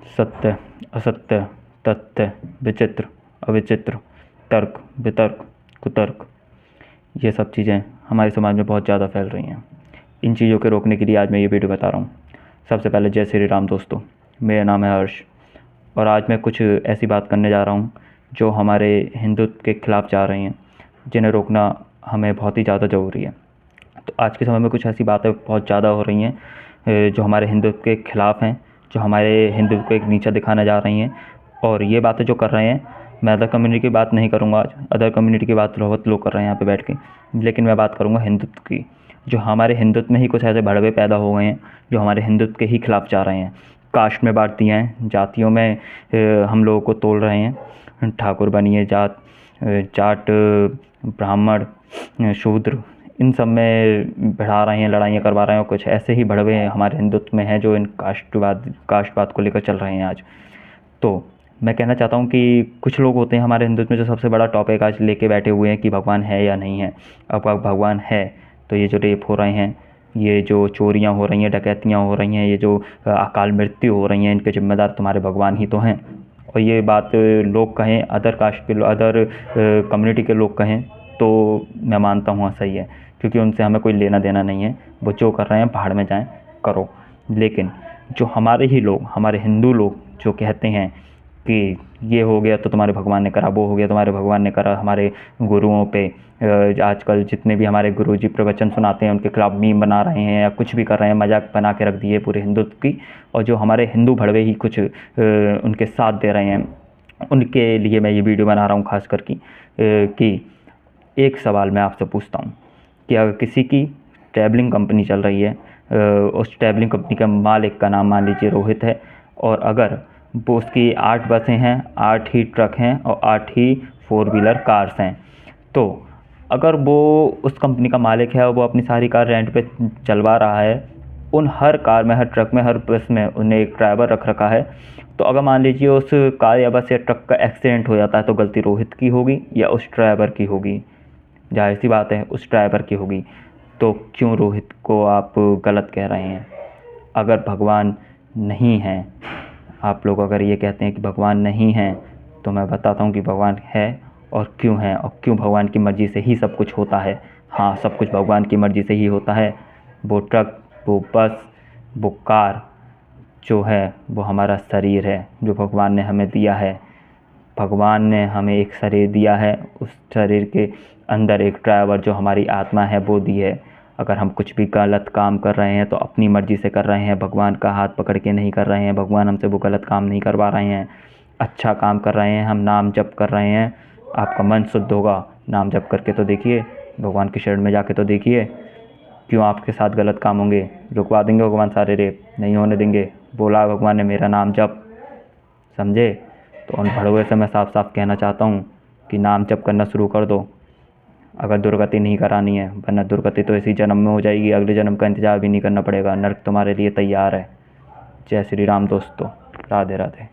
सत्य असत्य, तथ्य विचित्र अविचित्र, तर्क वितर्क कुतर्क, ये सब चीज़ें हमारे समाज में बहुत ज़्यादा फैल रही हैं। इन चीज़ों को रोकने के लिए आज मैं ये वीडियो बता रहा हूँ। सबसे पहले जय श्री राम दोस्तों, मेरा नाम है हर्ष और आज मैं कुछ ऐसी बात करने जा रहा हूँ जो हमारे हिंदुत्व के खिलाफ़ जा रही हैं, जिन्हें रोकना हमें बहुत ही ज़्यादा ज़रूरी है। तो आज के समय में कुछ ऐसी बातें बहुत ज़्यादा हो रही हैं जो हमारे हिंदुत्व के खिलाफ़ हैं, जो हमारे हिंदुत्व को एक नीचा दिखाने जा रही हैं। और ये बातें जो कर रहे हैं, मैं अदर कम्युनिटी की बात नहीं करूँगा आज। अदर कम्युनिटी की बात बहुत लोग कर रहे हैं यहाँ पे बैठ के, लेकिन मैं बात करूँगा हिंदुत्व की। जो हमारे हिंदुत्व में ही कुछ ऐसे भड़वे पैदा हो गए हैं जो हमारे हिंदुत्व के ही खिलाफ़ जा रहे हैं। कास्ट में बांट दिया है, जातियों में हम लोगों को तोल रहे हैं। ठाकुर बनिए जाट, जाट ब्राह्मण शूद्र, इन सब में भिड़ा रहे हैं, लड़ाइयाँ करवा रहे हैं। और कुछ ऐसे ही भड़वे हमारे हिंदुत्व में हैं जो इन कास्टवाद को लेकर चल रहे हैं आज। तो मैं कहना चाहता हूँ कि कुछ लोग होते हैं हमारे हिंदुत्व में जो सबसे बड़ा टॉपिक आज लेके बैठे हुए हैं कि भगवान है या नहीं है। अब भगवान है तो ये जो रेप हो रहे हैं, ये जो चोरियाँ हो रही हैं, डकैतियाँ हो रही हैं, ये जो अकाल मृत्यु हो रही हैं, इनके ज़िम्मेदार तुम्हारे भगवान ही तो हैं। और ये बात लोग कहें, अदर कास्ट के अदर कम्युनिटी के लोग कहें तो मैं मानता हूँ सही है, क्योंकि उनसे हमें कोई लेना देना नहीं है। वो जो कर रहे हैं भाड़ में जाएं, करो। लेकिन जो हमारे ही लोग, हमारे हिंदू लोग जो कहते हैं कि ये हो गया तो तुम्हारे भगवान ने करा, वो हो गया तुम्हारे भगवान ने करा, हमारे गुरुओं पे आजकल जितने भी हमारे गुरुजी प्रवचन सुनाते हैं उनके खिलाफ मीम बना रहे हैं या कुछ भी कर रहे हैं, मजाक बना के रख दिए पूरे हिंदुत्व की। और जो हमारे हिंदू भड़वे ही कुछ उनके साथ दे रहे हैं, उनके लिए मैं ये वीडियो बना रहा हूँ खास कर कि एक सवाल मैं आपसे पूछता हूँ कि अगर किसी की ट्रैवलिंग कंपनी चल रही है, उस ट्रैवलिंग कंपनी का मालिक का नाम मान लीजिए रोहित है, और अगर वो उसकी 8 बसें हैं, 8 ही ट्रक हैं और 8 ही 4 व्हीलर कार्स हैं, तो अगर वो उस कंपनी का मालिक है और वो अपनी सारी कार रेंट पे चलवा रहा है, उन हर कार में, हर ट्रक में, हर बस में उन्हें एक ड्राइवर रख रखा है, तो अगर मान लीजिए उस कार या बस या ट्रक का एक्सीडेंट हो जाता है तो गलती रोहित की होगी या उस ड्राइवर की होगी? जाहिर सी बात है उस ड्राइवर की होगी। तो क्यों रोहित को आप गलत कह रहे हैं? अगर भगवान नहीं है, आप लोग अगर ये कहते हैं कि भगवान नहीं है, तो मैं बताता हूँ कि भगवान है और क्यों है, और क्यों भगवान की मर्ज़ी से ही सब कुछ होता है। हाँ, सब कुछ भगवान की मर्ज़ी से ही होता है। वो ट्रक, वो बस, वो कार जो है वो हमारा शरीर है जो भगवान ने हमें दिया है। भगवान ने हमें एक शरीर दिया है, उस शरीर के अंदर एक ड्राइवर जो हमारी आत्मा है वो दी है। अगर हम कुछ भी गलत काम कर रहे हैं तो अपनी मर्ज़ी से कर रहे हैं, भगवान का हाथ पकड़ के नहीं कर रहे हैं। भगवान हमसे वो गलत काम नहीं करवा रहे हैं, अच्छा काम कर रहे हैं। हम नाम जप कर रहे हैं, आपका मन शुद्ध होगा। नाम जप करके तो देखिए, भगवान की शरण में जाके तो देखिए, क्यों आपके साथ गलत काम होंगे? रुकवा देंगे भगवान सारे रेप? नहीं होने देंगे। बोला भगवान ने मेरा नाम जप, समझे? तो उन भड़वे से मैं साफ साफ कहना चाहता हूँ कि नाम जप करना शुरू कर दो, अगर दुर्गति नहीं करानी है, वरना दुर्गति तो इसी जन्म में हो जाएगी, अगले जन्म का इंतज़ार भी नहीं करना पड़ेगा। नर्क तुम्हारे लिए तैयार है। जय श्री राम दोस्तों, राधे राधे।